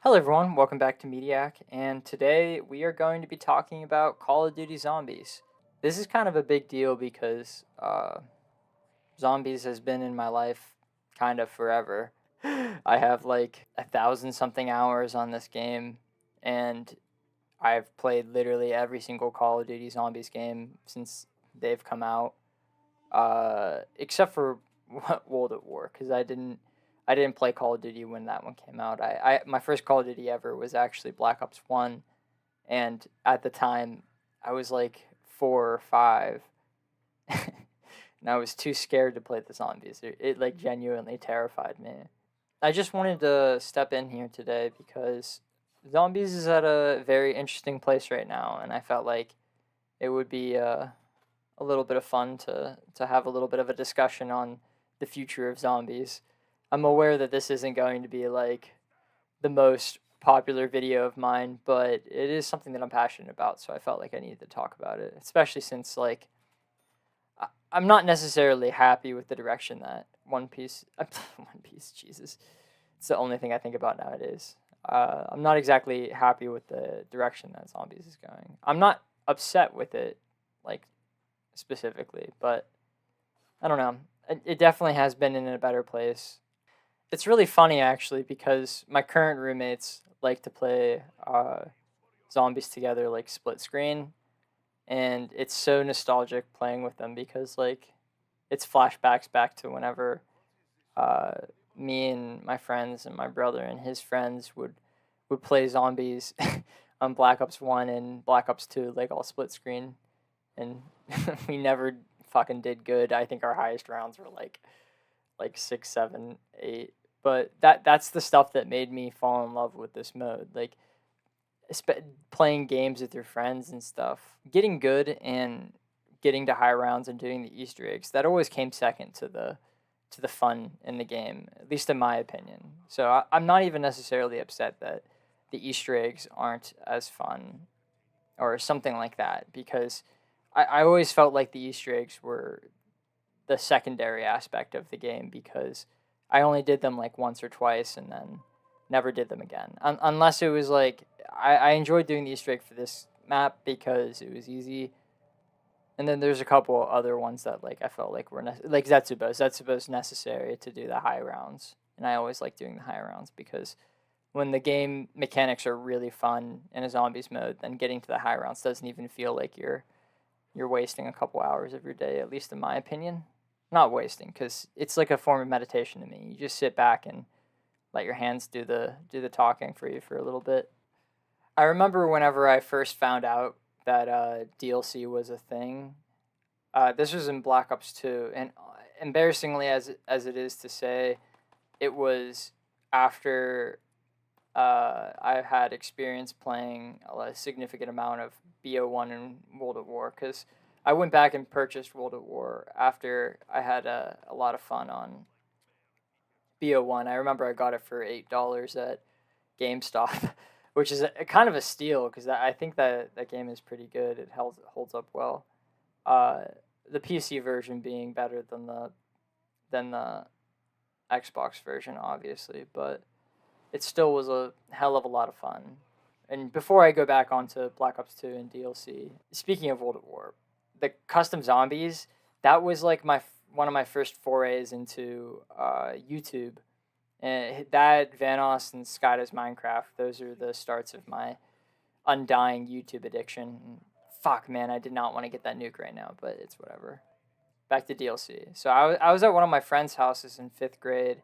Hello everyone, welcome back to Mediak, and today we are going to be talking about Call of Duty Zombies. This is kind of a big deal because Zombies has been in my life kind of forever. I have like 1,000 something hours on this game, and I've played literally every single Call of Duty Zombies game since they've come out, except for World at War, because I didn't play Call of Duty when that one came out. My first Call of Duty ever was actually Black Ops 1, and at the time I was like 4 or 5 and I was too scared to play the zombies. It like genuinely terrified me. I just wanted to step in here today because zombies is at a very interesting place right now, and I felt like it would be a little bit of fun to have a little bit of a discussion on the future of zombies. I'm aware that this isn't going to be like the most popular video of mine, but it is something that I'm passionate about, so I felt like I needed to talk about it, especially since like I'm not necessarily happy with the direction that One Piece One Piece, Jesus. It's the only thing I think about nowadays. I'm not exactly happy with the direction that zombies is going. I'm not upset with it, like specifically, but I don't know. It definitely has been in a better place. It's really funny actually because my current roommates like to play zombies together, like split screen, and it's so nostalgic playing with them because like it's flashbacks back to whenever uh, me and my friends and my brother and his friends would play zombies on Black Ops 1 and Black Ops 2, like all split screen, and we never fucking did good. I think our highest rounds were like 6, 7, 8. But that's the stuff that made me fall in love with this mode. Like playing games with your friends and stuff, getting good and getting to high rounds and doing the Easter eggs. That always came second to the fun in the game, at least in my opinion. So I'm not even necessarily upset that the Easter eggs aren't as fun or something like that, because I always felt like the Easter eggs were the secondary aspect of the game, because I only did them like once or twice and then never did them again. Unless it was like I enjoyed doing the Easter egg for this map because it was easy. And then there's a couple other ones that like I felt like were like Zetsubo. Zetsubo's necessary to do the high rounds, and I always like doing the high rounds because when the game mechanics are really fun in a zombies mode, then getting to the high rounds doesn't even feel like you're wasting a couple hours of your day, at least in my opinion. Not wasting, because it's like a form of meditation to me. You just sit back and let your hands do the talking for you for a little bit. I remember whenever I first found out that DLC was a thing. This was in Black Ops 2, and embarrassingly as it is to say, it was after I had experience playing a significant amount of BO1 and World at War, because I went back and purchased World at War after I had a lot of fun on BO1. I remember I got it for $8 at GameStop, which is a kind of a steal because I think that game is pretty good. It holds up well. Uh, the PC version being better than the Xbox version, obviously, but it still was a hell of a lot of fun. And before I go back onto Black Ops 2 and DLC, speaking of World at War, the custom zombies, that was like one of my first forays into YouTube. And that, Vanoss, and Skydo's Minecraft, those are the starts of my undying YouTube addiction. Fuck, man, I did not want to get that nuke right now, but it's whatever. Back to DLC. So I was at one of my friend's houses in 5th grade,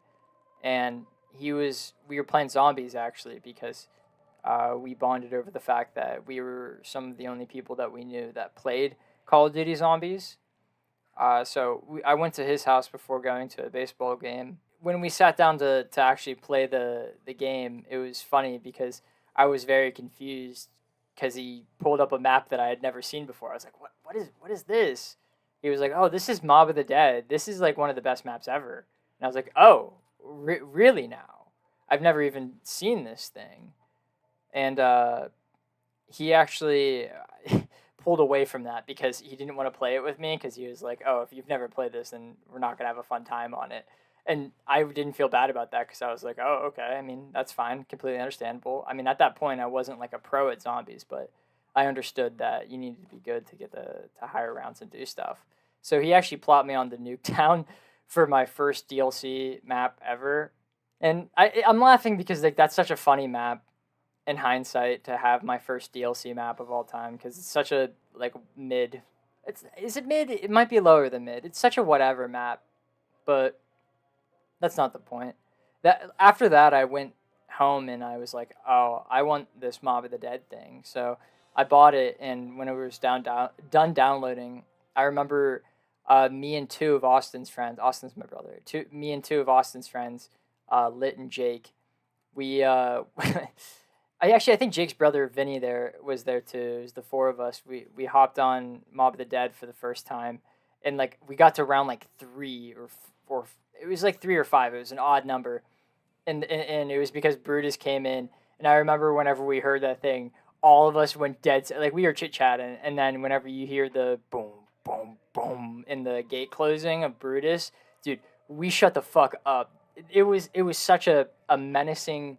and we were playing zombies actually, because we bonded over the fact that we were some of the only people that we knew that played Call of Duty Zombies. I went to his house before going to a baseball game. When we sat down to actually play the game, it was funny because I was very confused because he pulled up a map that I had never seen before. I was like, what is this? He was like, oh, this is Mob of the Dead. This is like one of the best maps ever. And I was like, oh, really now? I've never even seen this thing. And he actually pulled away from that because he didn't want to play it with me, because he was like, oh, if you've never played this, then we're not going to have a fun time on it. And I didn't feel bad about that because I was like, oh, okay. I mean, that's fine, completely understandable. I mean, at that point, I wasn't like a pro at zombies, but I understood that you needed to be good to get to higher rounds and do stuff. So he actually plopped me on the Nuketown for my first DLC map ever, and I'm laughing because like that's such a funny map in hindsight to have my first DLC map of all time because it's such a like mid. It's is it mid? It might be lower than mid. It's such a whatever map, but that's not the point. That after that, I went home and I was like, oh, I want this Mob of the Dead thing. So I bought it, and when it was done downloading, I remember me and two of Austin's friends. Austin's my brother. Me and two of Austin's friends, Lit and Jake. We I think Jake's brother Vinny there was there too. It was the four of us. We hopped on Mob of the Dead for the first time, and like we got to round like three or four. It was like three or five. It was an odd number, and it was because Brutus came in. And I remember whenever we heard that thing, all of us went dead. Like we were chit chatting, and then whenever you hear the boom, boom, boom in the gate closing of Brutus, dude, we shut the fuck up. It was such a menacing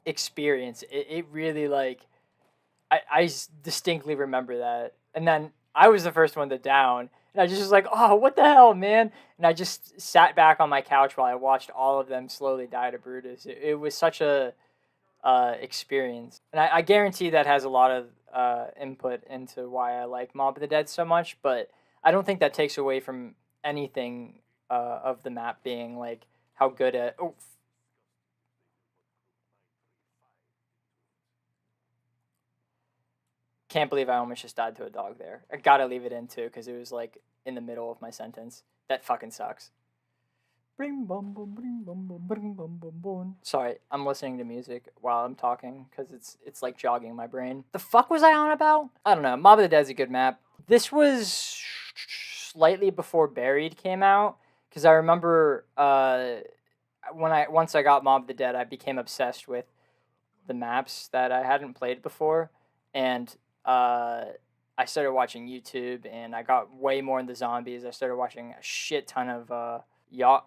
experience. It really like I distinctly remember that. And then I was the first one to down, and I just was like, oh, what the hell, man? And I just sat back on my couch while I watched all of them slowly die to Brutus. It was such a experience, and I guarantee that has a lot of input into why I like Mob of the Dead so much. But I don't think that takes away from anything of the map being like how good at. Oh, can't believe I almost just died to a dog there. I gotta leave it in too because it was like in the middle of my sentence. That fucking sucks. Bring bum bum bring bum bum bring bum bum bum. Sorry, I'm listening to music while I'm talking because it's like jogging my brain. The fuck was I on about? I don't know. Mob of the Dead's a good map. This was slightly before Buried came out because I remember once I got Mob of the Dead, I became obsessed with the maps that I hadn't played before, and uh, I started watching YouTube, and I got way more into zombies. I started watching a shit ton of no,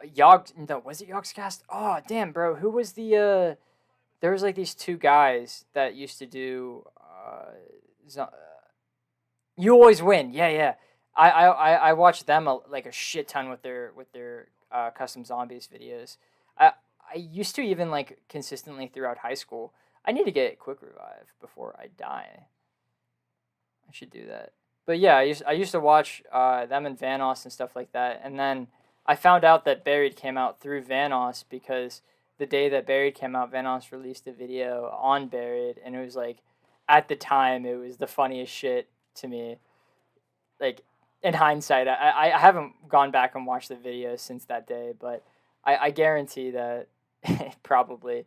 was it Yogscast? Oh damn, bro, who was the there was like these two guys that used to do you always win. Yeah, yeah. I watched them like a shit ton with their custom zombies videos. I I used to even like consistently throughout high school. I need to get quick revive before I die. I should do that. But yeah, I used to watch them and Vanoss and stuff like that, and then I found out that Buried came out through Vanoss because the day that Buried came out, Vanoss released a video on Buried, and it was like, at the time, it was the funniest shit to me. Like in hindsight, I haven't gone back and watched the video since that day, but I guarantee that it probably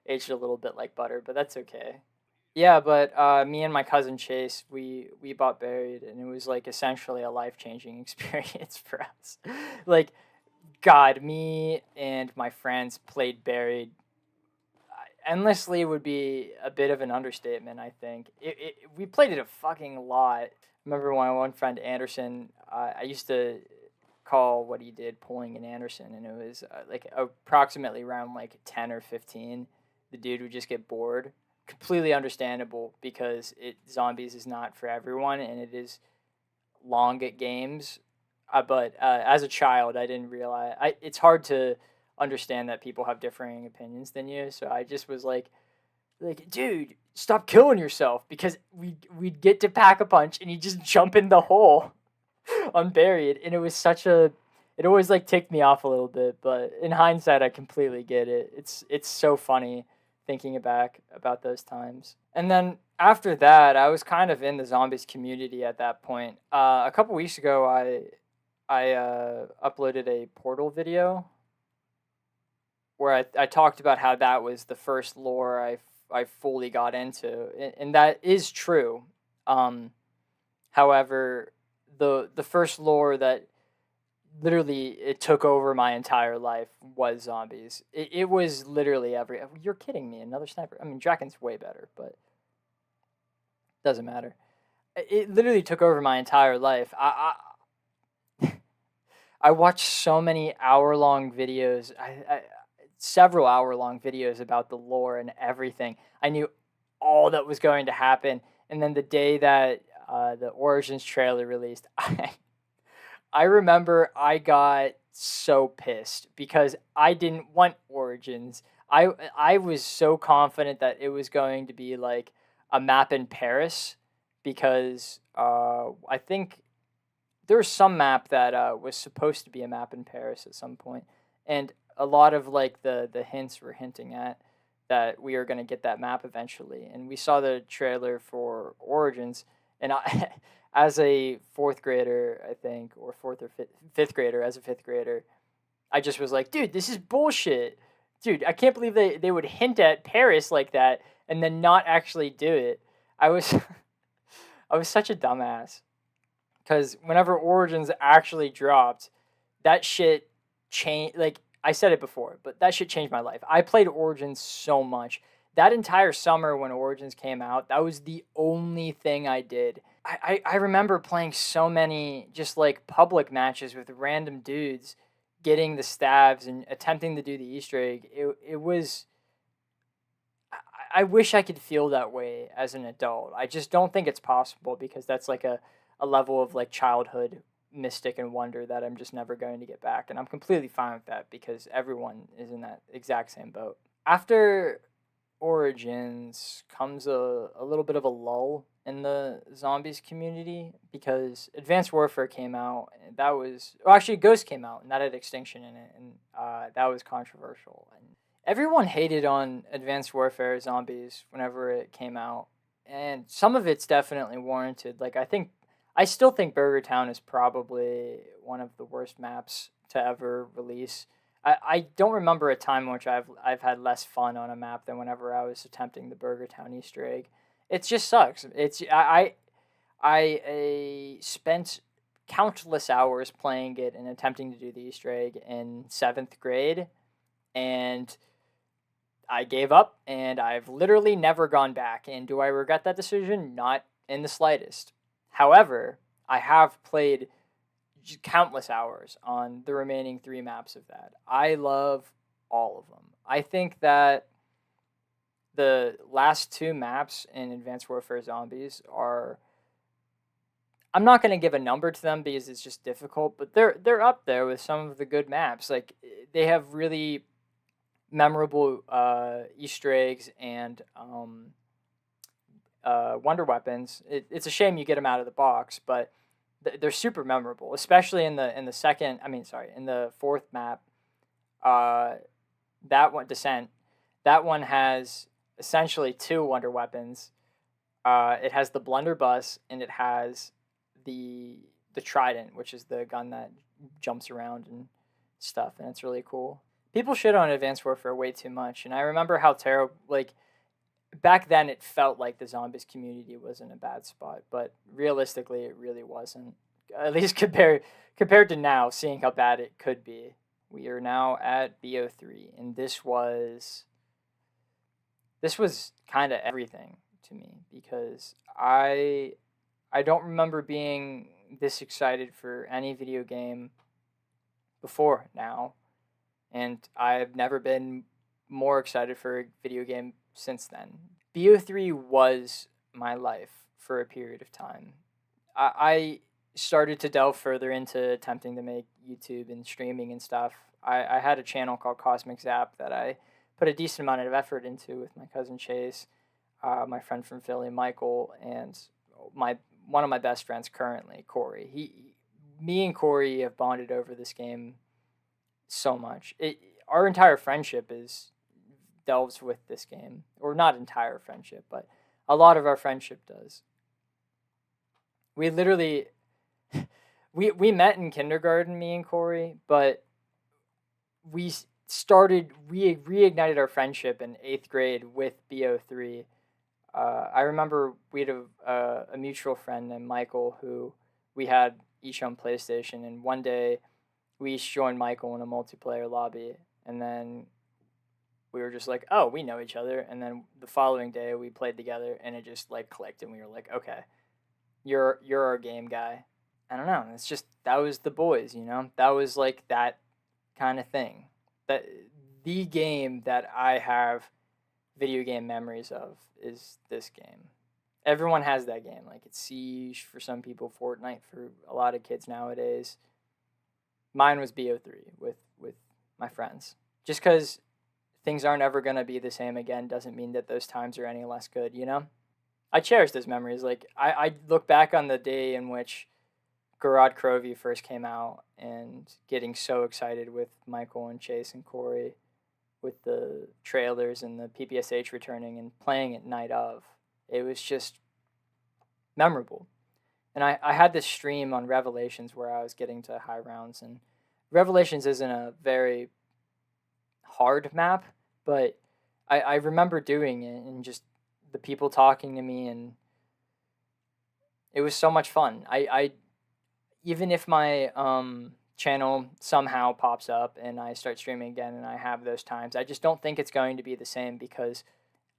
aged a little bit like butter, but that's okay. Yeah, but me and my cousin Chase, we bought Buried, and it was like essentially a life changing experience for us. Like, God, me and my friends played Buried endlessly would be a bit of an understatement. I think we played it a fucking lot. Remember my one friend Anderson? I used to call what he did pulling an Anderson, and it was like approximately around like 10 or 15. The dude would just get bored. Completely understandable because zombies is not for everyone, and it is long at games. But as a child, I didn't realize. It's hard to understand that people have differing opinions than you. So I just was like, dude, stop killing yourself because we'd get to pack a punch and you just jump in the hole unburied, and it was such a. It always like ticked me off a little bit, but in hindsight, I completely get it. It's so funny thinking back about those times. And then after that, I was kind of in the zombies community at that point. A couple weeks ago, I uploaded a Portal video where I talked about how that was the first lore I fully got into, and that is true. However, the first lore that literally it took over my entire life was zombies. It was literally every. You're kidding me! Another sniper. I mean, Draken's way better, but doesn't matter. It literally took over my entire life. I watched so many hour-long videos, several hour-long videos about the lore and everything. I knew all that was going to happen, and then the day that the Origins trailer released, I remember I got so pissed because I didn't want Origins. I was so confident that it was going to be like a map in Paris because I think there was some map that was supposed to be a map in Paris at some point, and a lot of like the hints were hinting at that we are going to get that map eventually. And we saw the trailer for Origins, and I, as a fourth grader, I think, or fourth or fifth grader, as a fifth grader, I just was like, dude, this is bullshit. Dude, I can't believe they would hint at Paris like that and then not actually do it. I was I was such a dumbass. Because whenever Origins actually dropped, that shit changed. Like, I said it before, but that shit changed my life. I played Origins so much. That entire summer when Origins came out, that was the only thing I did. I remember playing so many just like public matches with random dudes, getting the stabs and attempting to do the Easter egg. It was. I wish I could feel that way as an adult. I just don't think it's possible because that's like a level of like childhood mystic and wonder that I'm just never going to get back. And I'm completely fine with that because everyone is in that exact same boat. After Origins comes a little bit of a lull in the zombies community because Advanced Warfare came out. And that was, well, actually, Ghost came out and that had Extinction in it. And that was controversial. And everyone hated on Advanced Warfare Zombies whenever it came out. And some of it's definitely warranted. Like, I still think Burger Town is probably one of the worst maps to ever release. I don't remember a time in which I've had less fun on a map than whenever I was attempting the Burger Town Easter egg. It just sucks. I spent countless hours playing it and attempting to do the Easter egg in 7th grade, and I gave up, and I've literally never gone back. And do I regret that decision? Not in the slightest. However, I have played countless hours on the remaining 3 maps of that. I love all of them. I think that the last 2 maps in Advanced Warfare Zombies are, I'm not going to give a number to them because it's just difficult, but they're up there with some of the good maps. Like, they have really memorable Easter eggs and wonder weapons. It's a shame you get them out of the box, but they're super memorable, especially in the second. I mean, sorry, in the 4th map. That one, Descent. That one has essentially 2 wonder weapons. It has the blunderbuss and it has the trident, which is the gun that jumps around and stuff, and it's really cool. People shit on Advanced Warfare way too much, and I remember how terrible, like, back then it felt like the zombies community was in a bad spot, but realistically it really wasn't. At least compared to now, seeing how bad it could be. We are now at BO3, and this was kind of everything to me because I don't remember being this excited for any video game before now, and I've never been more excited for a video game since then. BO3 was my life for a period of time. I started to delve further into attempting to make YouTube and streaming and stuff. I had a channel called Cosmic Zap that I put a decent amount of effort into with my cousin Chase, my friend from Philly, Michael, and one of my best friends currently, Corey. Me and Corey have bonded over this game so much. Our entire friendship delves with this game, or not entire friendship, but a lot of our friendship does. We literally we met in kindergarten, me and Corey, but we reignited our friendship in 8th grade with BO3. I remember we had a mutual friend named Michael who we had each on PlayStation, and one day we each joined Michael in a multiplayer lobby, and then we were just like, oh, we know each other, and then the following day we played together, and it just like clicked, and we were like, okay, you're our game guy. I don't know. It's just that was the boys, That was like that kind of thing. That the game that I have video game memories of is this game. Everyone has that game. Like it's Siege for some people, Fortnite for a lot of kids nowadays. Mine was BO3 with my friends. Just because things aren't ever gonna be the same again doesn't mean that those times are any less good. I cherish those memories. Like I look back on the day in which Garad Crovey first came out and getting so excited with Michael and Chase and Corey with the trailers and the PPSH returning and playing it night of. It was just memorable. And I had this stream on Revelations where I was getting to high rounds, and Revelations isn't a very hard map, but I remember doing it and just the people talking to me, and it was so much fun. I even if my channel somehow pops up and I start streaming again and I have those times, I just don't think it's going to be the same because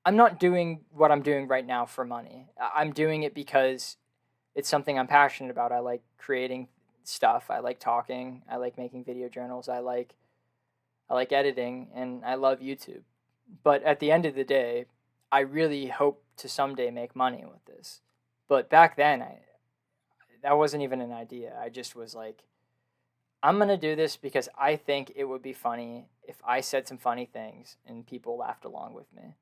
I'm not doing what I'm doing right now for money. I'm doing it because it's something I'm passionate about. I like creating stuff. I like talking. I like making video journals. I like editing, and I love YouTube. But at the end of the day, I really hope to someday make money with this. But back then, that wasn't even an idea. I just was like, I'm going to do this because I think it would be funny if I said some funny things and people laughed along with me.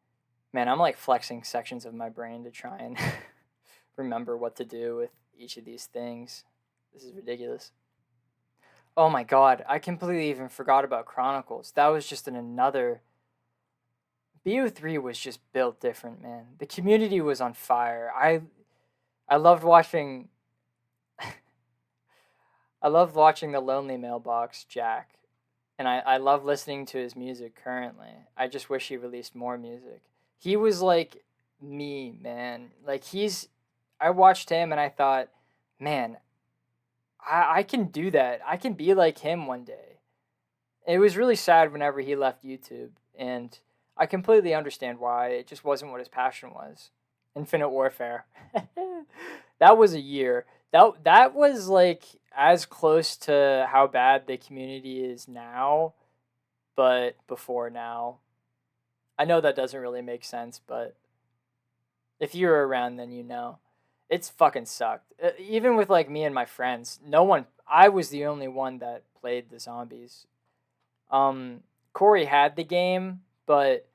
Man, I'm like flexing sections of my brain to try and remember what to do with each of these things. This is ridiculous. Oh my god, I completely even forgot about Chronicles. That was just another... BO3 was just built different, man. The community was on fire. I loved watching... I loved watching the Lonely Mailbox, Jack. And I love listening to his music currently. I just wish he released more music. He was like me, man. Like I watched him and I thought, man, I can do that. I can be like him one day. It was really sad whenever he left YouTube, and I completely understand why. It just wasn't what his passion was. Infinite Warfare. That was a year. That was like as close to how bad the community is now, but before now. I know that doesn't really make sense, but if you were around, then you know. It's fucking sucked. Even with like me and my friends, I was the only one that played the zombies. Corey had the game, but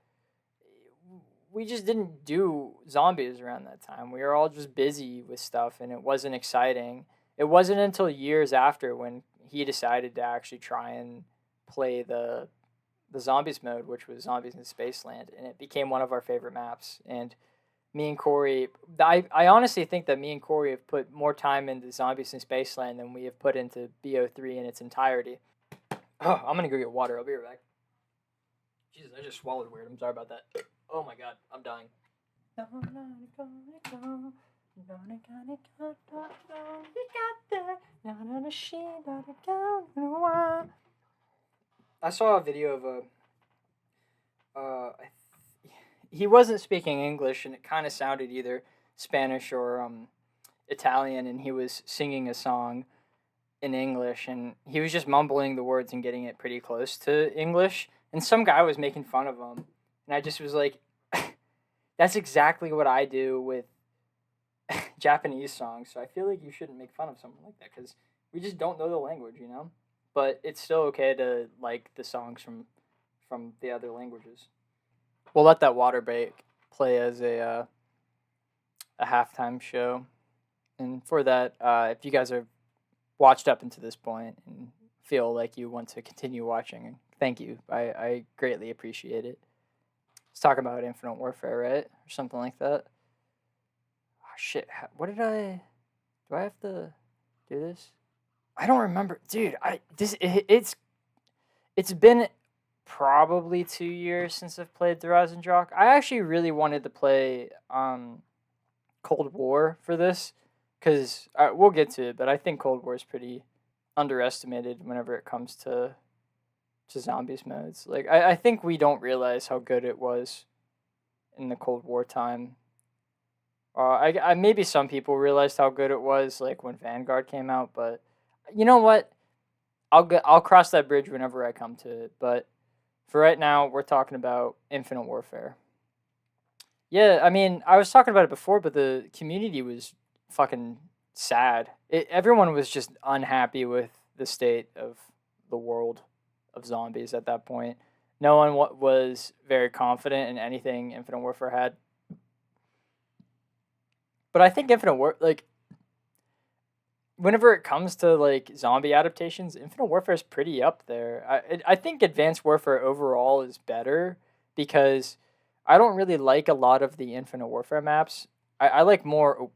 we just didn't do zombies around that time. We were all just busy with stuff, and it wasn't exciting. It wasn't until years after when he decided to actually try and play the zombies mode, which was Zombies in Spaceland, and it became one of our favorite maps. And me and Corey, I honestly think that me and Corey have put more time into Zombies in Spaceland than we have put into BO3 in its entirety. Oh, I'm gonna go get water. I'll be right back. Jesus, I just swallowed weird. I'm sorry about that. Oh my god, I'm dying. I saw a video of he wasn't speaking English, and it kind of sounded either Spanish or Italian, and he was singing a song in English, and he was just mumbling the words and getting it pretty close to English, and some guy was making fun of him, and I just was like, that's exactly what I do with Japanese songs, so I feel like you shouldn't make fun of someone like that, because we just don't know the language, But it's still okay to like the songs from the other languages. We'll let that water break play as a halftime show, and for that, if you guys are watched up into this point and feel like you want to continue watching, thank you. I greatly appreciate it. Let's talk about Infinite Warfare, right? Or something like that. Oh, shit. What did I... Do I have to do this? I don't remember. Dude, it's been probably 2 years since I've played The Rise and Jock. I actually really wanted to play Cold War for this, because we'll get to it, but I think Cold War is pretty underestimated whenever it comes to zombies modes. Like, I think we don't realize how good it was in the Cold War time. I maybe some people realized how good it was like when Vanguard came out, but you know what? I'll cross that bridge whenever I come to it. But for right now, we're talking about Infinite Warfare. Yeah, I mean, I was talking about it before, but the community was fucking sad. Everyone was just unhappy with the state of the world of zombies at that point. No one was very confident in anything Infinite Warfare had. But I think Infinite War like whenever it comes to like zombie adaptations, Infinite Warfare is pretty up there. I think Advanced Warfare overall is better because I don't really like a lot of the Infinite Warfare maps. I like more.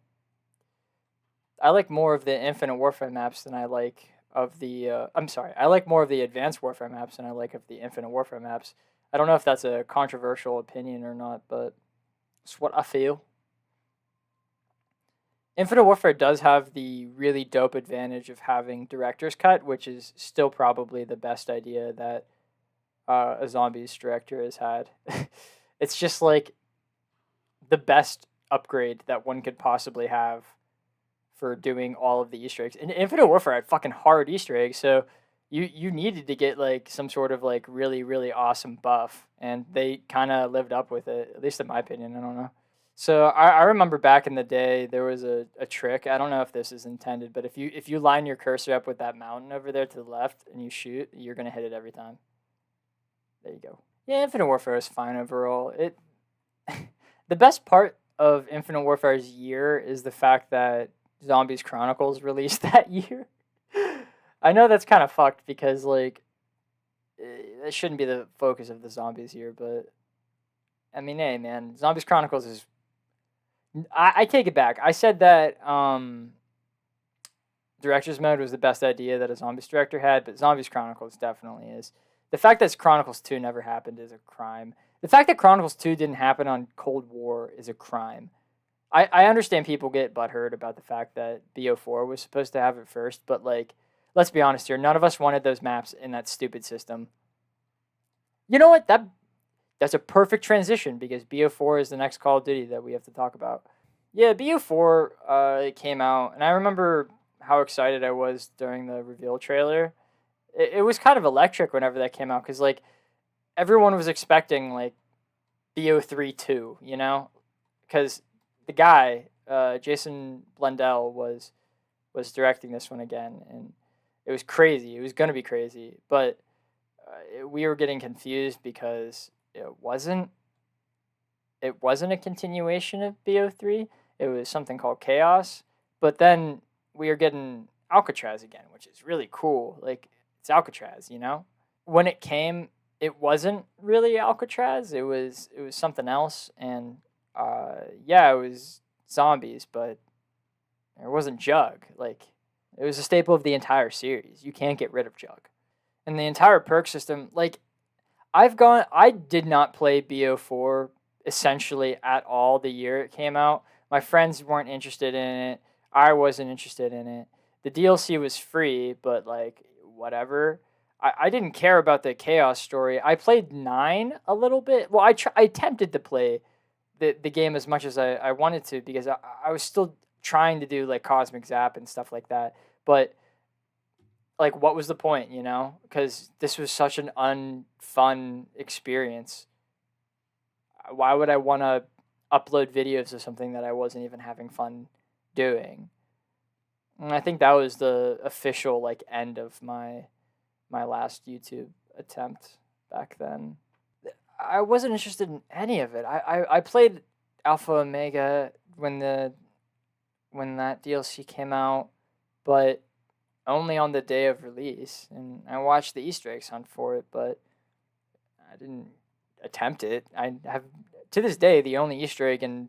I like more of the Infinite Warfare maps than I like of the. I'm sorry. I like more of the Advanced Warfare maps than I like of the Infinite Warfare maps. I don't know if that's a controversial opinion or not, but it's what I feel. Infinite Warfare does have the really dope advantage of having director's cut, which is still probably the best idea that a zombies director has had. It's just like the best upgrade that one could possibly have for doing all of the Easter eggs. And Infinite Warfare had fucking hard Easter eggs, so you needed to get like some sort of like really really awesome buff, and they kind of lived up with it, at least in my opinion. I don't know. So I remember back in the day there was a trick. I don't know if this is intended, but if you line your cursor up with that mountain over there to the left and you shoot, you're gonna hit it every time. There you go. Yeah, Infinite Warfare is fine overall. It the best part of Infinite Warfare's year is the fact that Zombies Chronicles released that year. I know that's kind of fucked because like that shouldn't be the focus of the zombies year, but I mean, hey man, Zombies Chronicles is I take it back. I said that director's mode was the best idea that a zombies director had, but Zombies Chronicles definitely is. The fact that Chronicles 2 never happened is a crime. The fact that Chronicles 2 didn't happen on Cold War is a crime. I understand people get butthurt about the fact that BO4 was supposed to have it first, but like, let's be honest here, none of us wanted those maps in that stupid system. You know what? That's a perfect transition because BO4 is the next Call of Duty that we have to talk about. Yeah, BO4 it came out, and I remember how excited I was during the reveal trailer. It was kind of electric whenever that came out because like everyone was expecting like BO3 2, you know, because the guy Jason Blundell was directing this one again, and it was crazy. It was gonna be crazy, but we were getting confused because it wasn't a continuation of BO3. It was something called Chaos, but then we are getting Alcatraz again, which is really cool. Like it's Alcatraz, you know. When it came, it wasn't really Alcatraz. It was something else, and yeah, it was zombies, but it wasn't Jug. Like it was a staple of the entire series. You can't get rid of Jug, and the entire perk system. Like I did not play BO4 essentially at all the year it came out. My friends weren't interested in it. I wasn't interested in it. The DLC was free, but like whatever. I didn't care about the Chaos story. I played 9 a little bit. Well, I attempted to play the game as much as I wanted to because I was still trying to do like Cosmic Zap and stuff like that. But like what was the point, you know? Because this was such an unfun experience. Why would I want to upload videos of something that I wasn't even having fun doing? And I think that was the official like end of my last YouTube attempt back then. I wasn't interested in any of it. I played Alpha Omega when that DLC came out, but only on the day of release, and I watched the Easter eggs hunt for it, but I didn't attempt it. I have to this day the only Easter egg in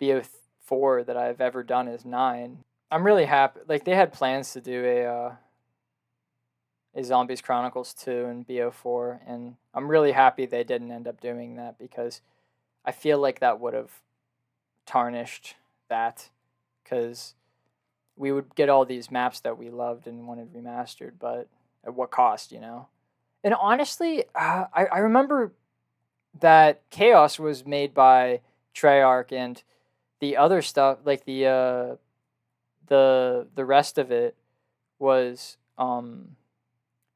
BO4 that I've ever done is 9. I'm really happy. Like they had plans to do a Zombies Chronicles 2 and BO4, and I'm really happy they didn't end up doing that because I feel like that would have tarnished that because we would get all these maps that we loved and wanted remastered, but at what cost, you know? And honestly, I remember that Chaos was made by Treyarch, and the other stuff, like the rest of it was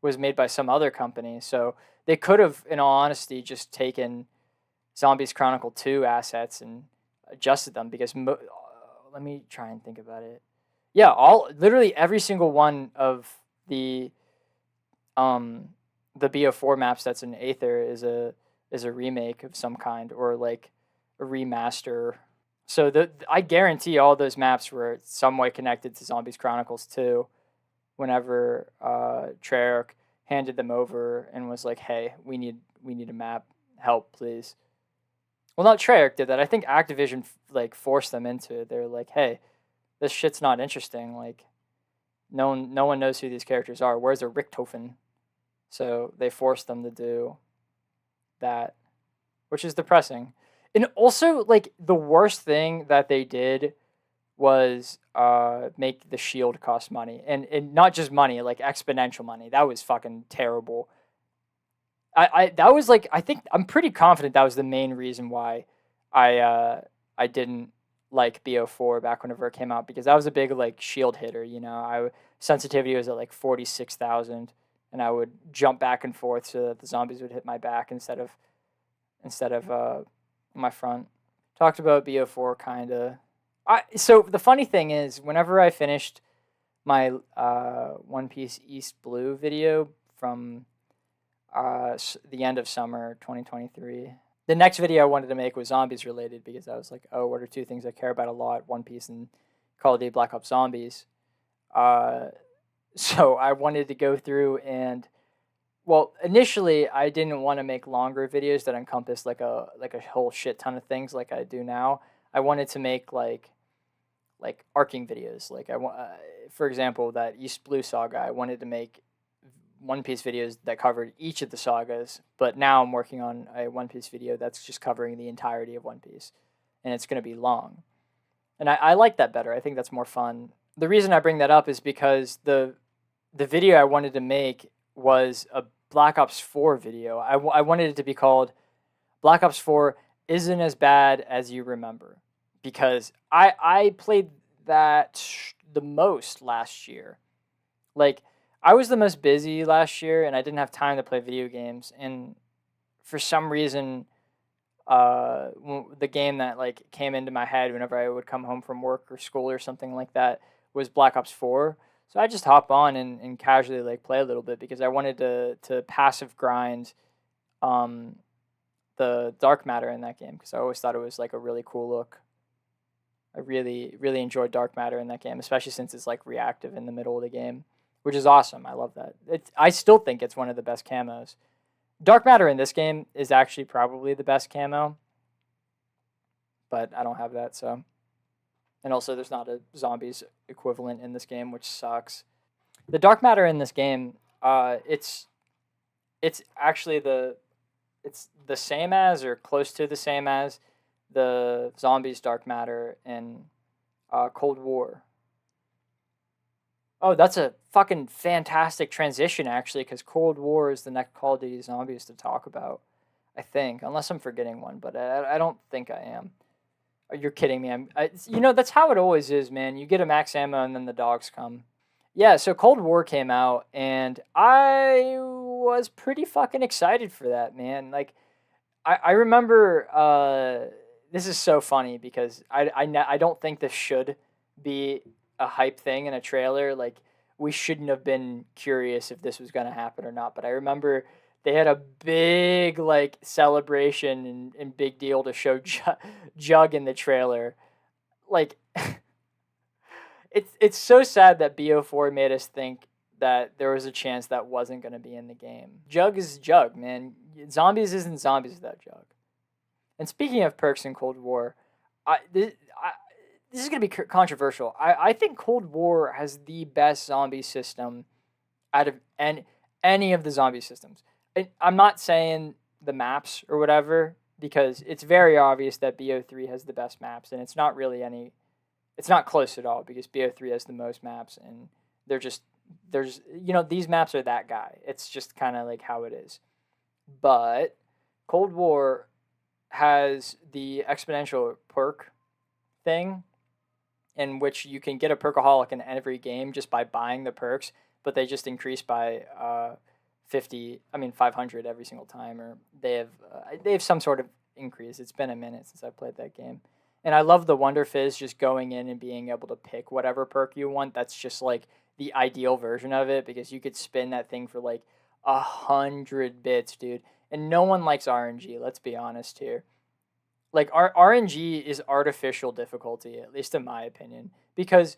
was made by some other company. So they could have, in all honesty, just taken Zombies Chronicle 2 assets and adjusted them because let me try and think about it. Yeah, literally every single one of the BO4 maps that's in Aether is a remake of some kind or like a remaster. So I guarantee all those maps were some way connected to Zombies Chronicles 2 whenever Treyarch handed them over and was like, "Hey, we need a map. Help, please." Well, not Treyarch did that. I think Activision like forced them into it. They're like, "Hey, this shit's not interesting. Like, no one knows who these characters are. Where's a Richthofen?" So they forced them to do that, which is depressing. And also, like, the worst thing that they did was make the shield cost money, and not just money, like exponential money. That was fucking terrible. That was like, I think I'm pretty confident that was the main reason why I didn't like BO4 back whenever it came out, because that was a big like shield hitter. You know, sensitivity was at like 46,000, and I would jump back and forth so that the zombies would hit my back instead of my front. Talked about BO4 kind of. So the funny thing is, whenever I finished my One Piece East Blue video from the end of summer 2023, the next video I wanted to make was zombies related, because I was like, oh, what are two things I care about a lot? One Piece and Call of Duty Black Ops Zombies. So I wanted to go through and, well, initially I didn't want to make longer videos that encompass like a whole shit ton of things like I do now. I wanted to make like arcing videos. Like for example, that East Blue saga, I wanted to make One Piece videos that covered each of the sagas, but now I'm working on a One Piece video that's just covering the entirety of One Piece, and it's going to be long. And I like that better. I think that's more fun. The reason I bring that up is because the video I wanted to make was a Black Ops 4 video. I wanted it to be called Black Ops 4 Isn't As Bad As You Remember, because I played that the most last year. Like, I was the most busy last year, and I didn't have time to play video games. And for some reason, the game that like came into my head whenever I would come home from work or school or something like that was Black Ops 4. So I just hop on and casually like play a little bit, because I wanted to passive grind the dark matter in that game, because I always thought it was like a really cool look. I really enjoyed dark matter in that game, especially since it's like reactive in the middle of the game, which is awesome. I love that. I still think it's one of the best camos. Dark matter in this game is actually probably the best camo, but I don't have that, so. And also, there's not a zombies equivalent in this game, which sucks. The dark matter in this game, it's actually it's the same as, or close to the same as, the zombies dark matter in Cold War. Oh, that's a fucking fantastic transition, actually, because Cold War is the next Call of Duty Zombies to talk about, I think, unless I'm forgetting one, but I don't think I am. You're kidding me. That's how it always is, man. You get a max ammo and then the dogs come. Yeah, so Cold War came out, and I was pretty fucking excited for that, man. Like, I remember, this is so funny, because I don't think this should be a hype thing in a trailer. Like, we shouldn't have been curious if this was going to happen or not, but I remember they had a big like celebration and big deal to show Jug in the trailer. Like, it's so sad that BO4 made us think that there was a chance that wasn't going to be in the game. Jug is Jug, man. Zombies isn't zombies without Jug. And speaking of perks in Cold War, this is going to be controversial. I think Cold War has the best zombie system out of any of the zombie systems. I'm not saying the maps or whatever, because it's very obvious that BO3 has the best maps, and it's not close at all, because BO3 has the most maps, and these maps are that guy. It's just kind of like how it is. But Cold War has the exponential perk thing in which you can get a perkaholic in every game just by buying the perks, but they just increase by 500 every single time, or they have some sort of increase. It's been a minute since I played that game. And I love the Wonder Fizz, just going in and being able to pick whatever perk you want. That's just like the ideal version of it, because you could spin that thing for like 100 bits, dude. And no one likes RNG, let's be honest here. Like RNG is artificial difficulty, at least in my opinion, because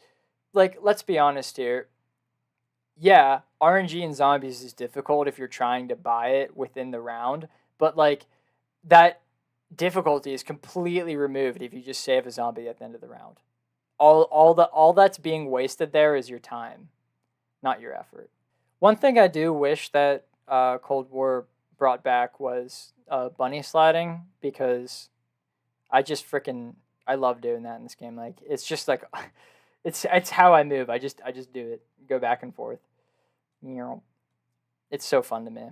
like let's be honest here. Yeah, RNG in zombies is difficult if you're trying to buy it within the round, but like that difficulty is completely removed if you just save a zombie at the end of the round. All that's being wasted there is your time, not your effort. One thing I do wish that Cold War brought back was bunny sliding, because I love doing that in this game. Like it's just like it's how I move. I just do it, go back and forth. You know, it's so fun to me.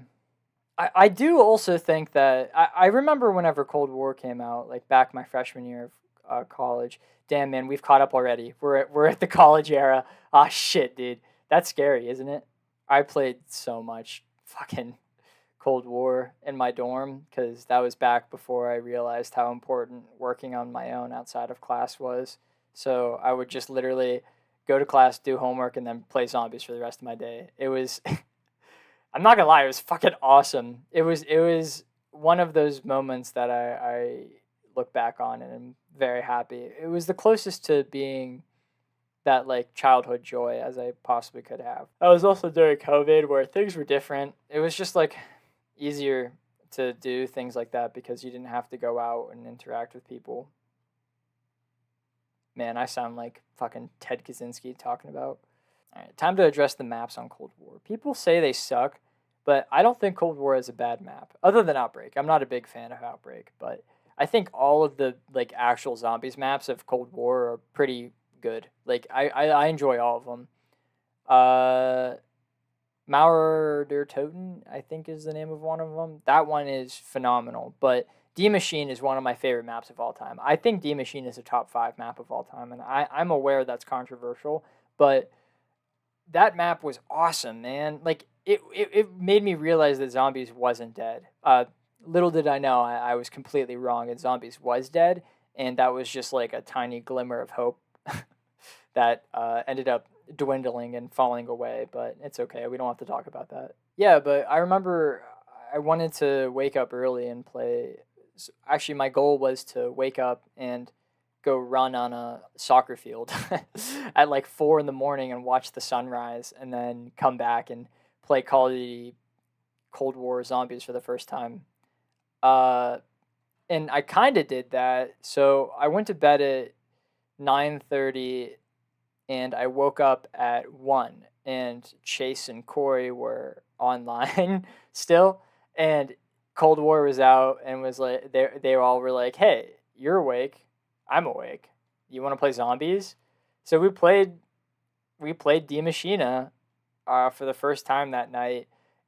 I do also think that I remember whenever Cold War came out, like back my freshman year of college. Damn, man, we've caught up already. We're at the college era. Ah, shit, dude, that's scary, isn't it? I played so much fucking Cold War in my dorm, because that was back before I realized how important working on my own outside of class was. So I would just literally go to class, do homework, and then play zombies for the rest of my day. It was I'm not gonna lie, it was fucking awesome. It was one of those moments that I look back on and I'm very happy. It was the closest to being that like childhood joy as I possibly could have. That was also during COVID where things were different. It was just like easier to do things like that because you didn't have to go out and interact with people. Man, I sound like fucking Ted Kaczynski talking about. All right, time to address the maps on Cold War. People say they suck, but I don't think Cold War is a bad map, other than Outbreak. I'm not a big fan of Outbreak, but I think all of the like actual zombies maps of Cold War are pretty good. Like I enjoy all of them. Uh, Mauer der Toten, I think is the name of one of them. That one is phenomenal, but D Machine is one of my favorite maps of all time. I think D Machine is a top 5 map of all time, and I'm aware that's controversial, but that map was awesome, man. Like it made me realize that Zombies wasn't dead. Little did I know I was completely wrong, and Zombies was dead, and that was just like a tiny glimmer of hope that ended up dwindling and falling away. But it's okay. We don't have to talk about that. Yeah, but I remember I wanted to wake up early and play. Actually, my goal was to wake up and go run on a soccer field at like 4 in the morning and watch the sunrise, and then come back and play Call of Duty Cold War Zombies for the first time. Uh, and I kind of did that. So I went to bed at 9:30, and I woke up at 1, and Chase and Corey were online still, and Cold War was out, and was like they all were like, "Hey, you're awake. I'm awake. You want to play zombies?" So we played D Machina for the first time that night,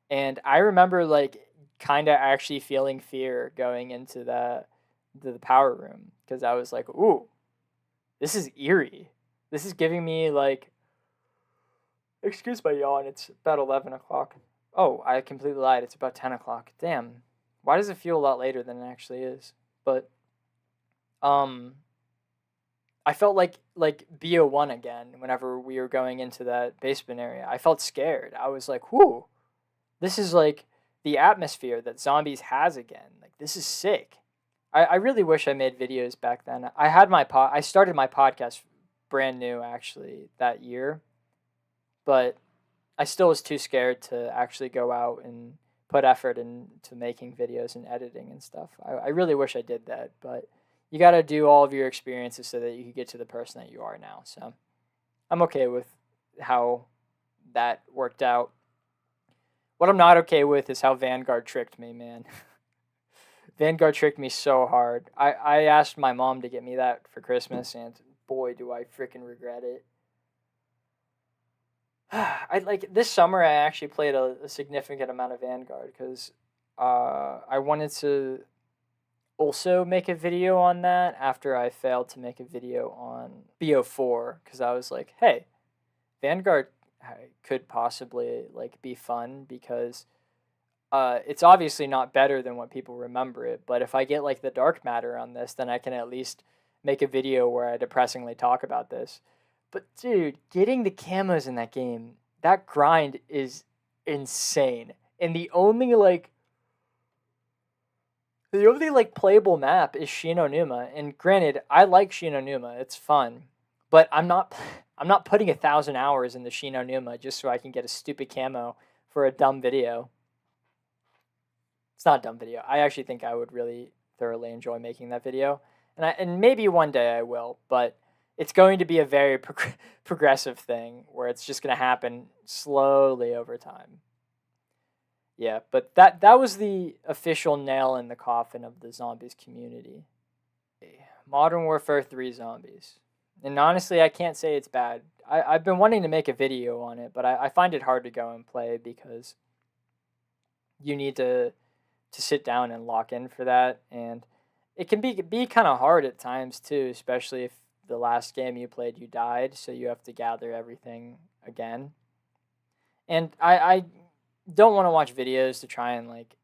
and I remember like kind of actually feeling fear going into the power room, because I was like, "Ooh, this is eerie. This is giving me like." Excuse my yawn. It's about 11 o'clock. Oh, I completely lied. It's about 10 o'clock. Damn. Why does it feel a lot later than it actually is? But um I felt like BO1 again whenever we were going into that basement area. I felt scared. I was like, "Whoo, this is like the atmosphere that Zombies has again. Like this is sick." I really wish I made videos back then. I started my podcast brand new actually that year, but I still was too scared to actually go out and put effort into making videos and editing and stuff. I really wish I did that, but you got to do all of your experiences so that you can get to the person that you are now. So I'm okay with how that worked out. What I'm not okay with is how Vanguard tricked me, man. Vanguard tricked me so hard. I asked my mom to get me that for Christmas, and boy, do I freaking regret it. I like this summer. I actually played a significant amount of Vanguard because I wanted to. also make a video on that after I failed to make a video on BO4, because I was like, hey, Vanguard could possibly like be fun because it's obviously not better than what people remember it, but if I get like the dark matter on this, then I can at least make a video where I depressingly talk about this. But dude, getting the camos in that game, that grind is insane. And the only like playable map is Shinonuma, and granted, I like Shinonuma. It's fun, but I'm not putting 1,000 hours in the Shinonuma just so I can get a stupid camo for a dumb video. It's not a dumb video. I actually think I would really thoroughly enjoy making that video, and maybe one day I will, but it's going to be a very progressive thing where it's just going to happen slowly over time. Yeah, but that was the official nail in the coffin of the zombies community. Modern Warfare 3 Zombies. And honestly, I can't say it's bad. I've been wanting to make a video on it, but I find it hard to go and play because you need to sit down and lock in for that. And it can be kind of hard at times too, especially if the last game you played you died, so you have to gather everything again. And I don't want to watch videos to try and like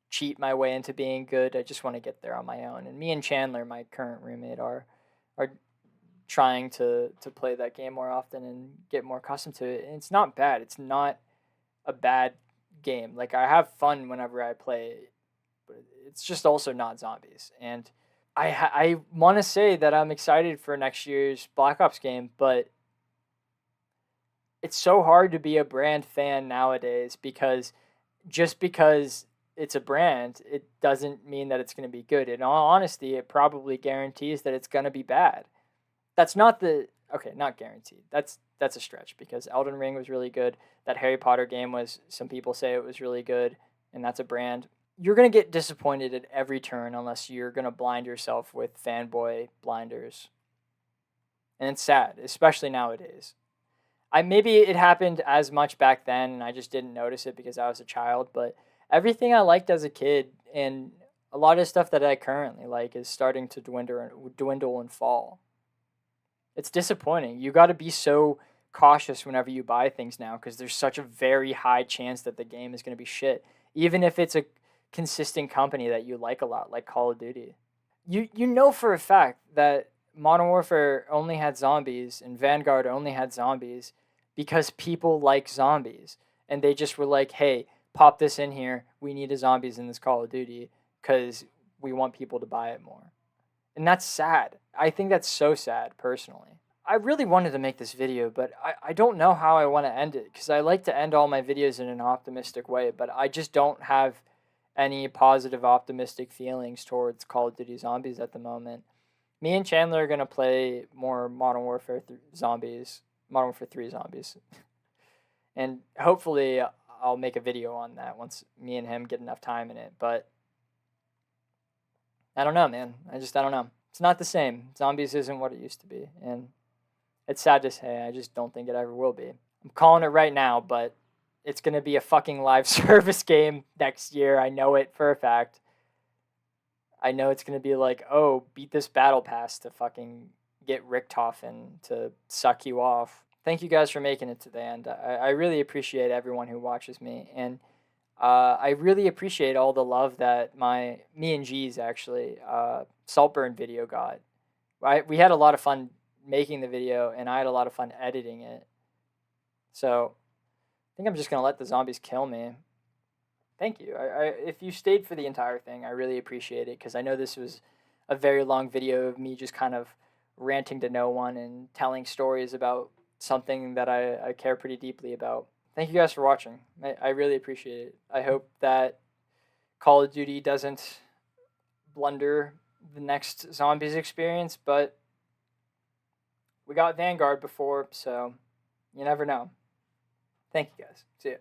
cheat my way into being good. I just want to get there on my own. And me and Chandler, my current roommate, are trying to play that game more often and get more accustomed to it. And it's not bad. It's not a bad game. Like, I have fun whenever I play, but it's just also not zombies. And I want to say that I'm excited for next year's Black Ops game, but it's so hard to be a brand fan nowadays because just because it's a brand, it doesn't mean that it's going to be good. In all honesty, it probably guarantees that it's going to be bad. That's not not guaranteed. That's a stretch because Elden Ring was really good. That Harry Potter game was, some people say it was really good, and that's a brand. You're going to get disappointed at every turn unless you're going to blind yourself with fanboy blinders. And it's sad, especially nowadays. Maybe it happened as much back then and I just didn't notice it because I was a child, but everything I liked as a kid and a lot of stuff that I currently like is starting to dwindle and fall. It's disappointing. You got to be so cautious whenever you buy things now because there's such a very high chance that the game is going to be shit, even if it's a consistent company that you like a lot, like Call of Duty. You know for a fact that Modern Warfare only had zombies and Vanguard only had zombies because people like zombies. And they just were like, hey, pop this in here. We need a zombies in this Call of Duty because we want people to buy it more. And that's sad. I think that's so sad, personally. I really wanted to make this video, but I don't know how I want to end it because I like to end all my videos in an optimistic way, but I just don't have any positive, optimistic feelings towards Call of Duty Zombies at the moment. Me and Chandler are going to play more Modern Warfare 3 Zombies. And hopefully I'll make a video on that once me and him get enough time in it. But I don't know, man. I don't know. It's not the same. Zombies isn't what it used to be. And it's sad to say. I just don't think it ever will be. I'm calling it right now, but it's going to be a fucking live service game next year. I know it for a fact. I know it's going to be like, oh, beat this battle pass to fucking get Richtofen to suck you off. Thank you guys for making it to the end. I really appreciate everyone who watches me. And I really appreciate all the love that me and G's actually, Saltburn video got. We had a lot of fun making the video, and I had a lot of fun editing it. So I think I'm just going to let the zombies kill me. Thank you. If you stayed for the entire thing, I really appreciate it because I know this was a very long video of me just kind of ranting to no one and telling stories about something that I care pretty deeply about. Thank you guys for watching. I really appreciate it. I hope that Call of Duty doesn't blunder the next Zombies experience, but we got Vanguard before, so you never know. Thank you guys. See ya.